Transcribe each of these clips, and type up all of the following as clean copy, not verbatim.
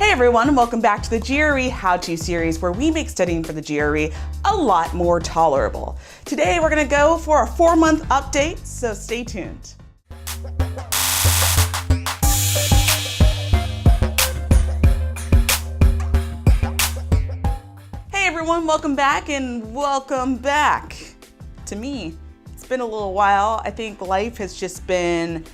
Hey everyone, and welcome back to the GRE How-To series where we make studying for the GRE a lot more tolerable. Today we're going to go for a 4-month update, so stay tuned. Hey everyone, welcome back and welcome back to me. It's been a little while. I think life has just been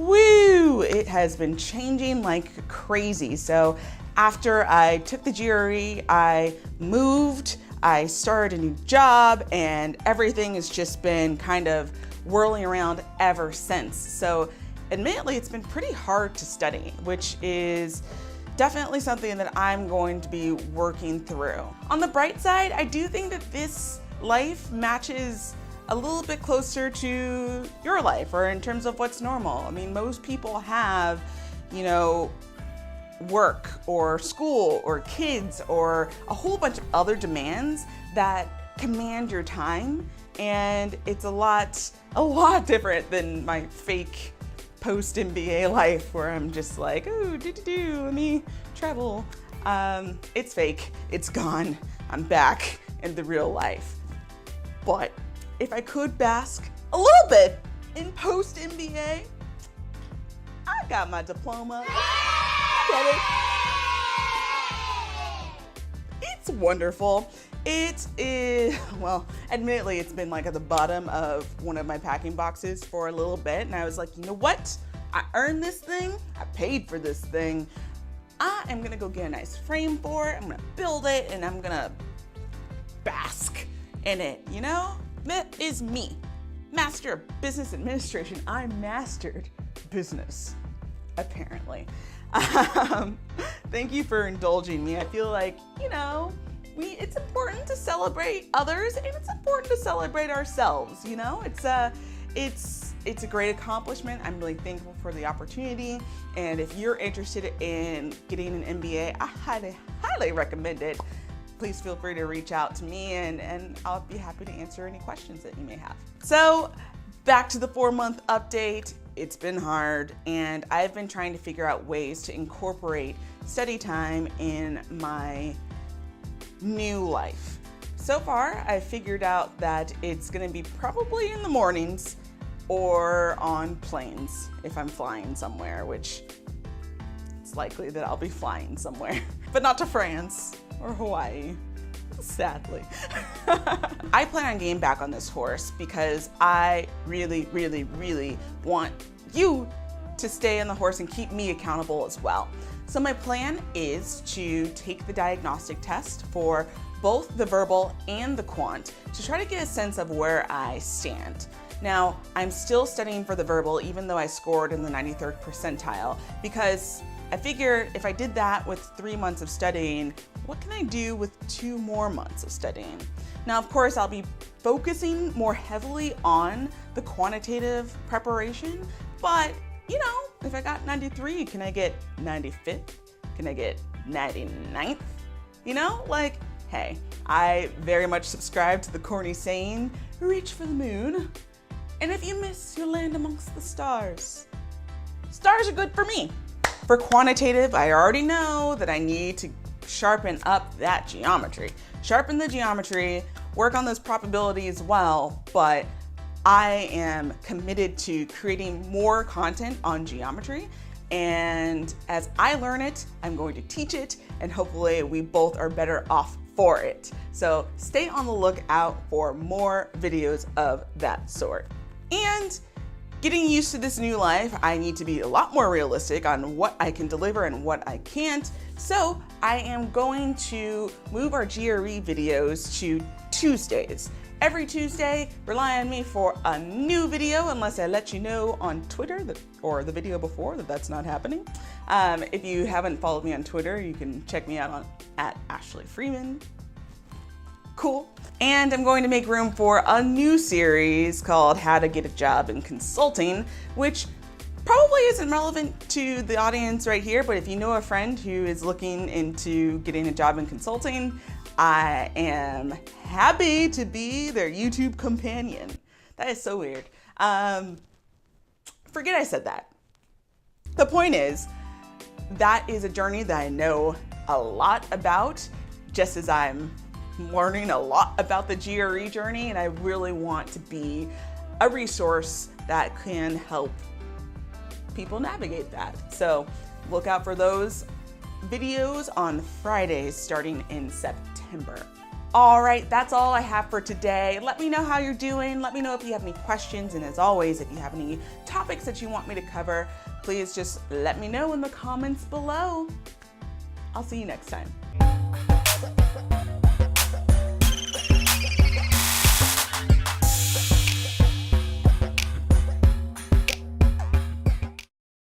it has been changing like crazy. So after I took the GRE, I moved, I started a new job, and everything has just been kind of whirling around ever since. So admittedly, it's been pretty hard to study, which is definitely something that I'm going to be working through. On the bright side, I do think that this life matches a little bit closer to your life, or in terms of what's normal. I mean, most people have, work or school or kids or a whole bunch of other demands that command your time. And it's a lot different than my fake post-MBA life where I'm just like, let me travel. It's fake, it's gone. I'm back in the real life. But if I could bask a little bit in post-MBA, I got my diploma. It's wonderful. It is, well, admittedly, it's been like at the bottom of one of my packing boxes for a little bit. And I was like, you know what? I earned this thing. I paid for this thing. I am going to go get a nice frame for it. I'm going to build it and I'm going to bask in it, That is me, Master of Business Administration. I mastered business, apparently. Thank you for indulging me. I feel like, it's important to celebrate others and it's important to celebrate ourselves, It's a great accomplishment. I'm really thankful for the opportunity. And if you're interested in getting an MBA, I highly recommend it. Please feel free to reach out to me and I'll be happy to answer any questions that you may have. So back to the 4-month update. It's been hard and I've been trying to figure out ways to incorporate study time in my new life. So far, I've figured out that it's gonna be probably in the mornings or on planes if I'm flying somewhere, which it's likely that I'll be flying somewhere, but not to France or Hawaii, sadly. I plan on getting back on this horse because I really, really, really want you to stay on the horse and keep me accountable as well. So my plan is to take the diagnostic test for both the verbal and the quant to try to get a sense of where I stand. Now, I'm still studying for the verbal even though I scored in the 93rd percentile because I figured if I did that with 3 months of studying, what can I do with 2 more months of studying? Now, of course, I'll be focusing more heavily on the quantitative preparation, but if I got 93, can I get 95th? Can I get 99th? Hey, I very much subscribe to the corny saying, reach for the moon. And if you miss, you'll land amongst the stars. Stars are good for me. For quantitative, I already know that I need to sharpen up that geometry. Sharpen the geometry, work on those probabilities as well, but I am committed to creating more content on geometry. And as I learn it, I'm going to teach it, and hopefully we both are better off for it. So stay on the lookout for more videos of that sort. And getting used to this new life, I need to be a lot more realistic on what I can deliver and what I can't. So I am going to move our GRE videos to Tuesdays. Every Tuesday, rely on me for a new video unless I let you know on Twitter or the video before that that's not happening. If you haven't followed me on Twitter, you can check me out at Ashley Freeman. Cool. And I'm going to make room for a new series called How to Get a Job in Consulting, which probably isn't relevant to the audience right here, but if you know a friend who is looking into getting a job in consulting, I am happy to be their YouTube companion. That is so weird. Forget I said that. The point is, that is a journey that I know a lot about, just as I'm learning a lot about the GRE journey, and I really want to be a resource that can help people navigate that. So look out for those videos on Fridays starting in September. All right, that's all I have for today. Let me know how you're doing. Let me know if you have any questions. And as always, if you have any topics that you want me to cover, please just let me know in the comments below. I'll see you next time.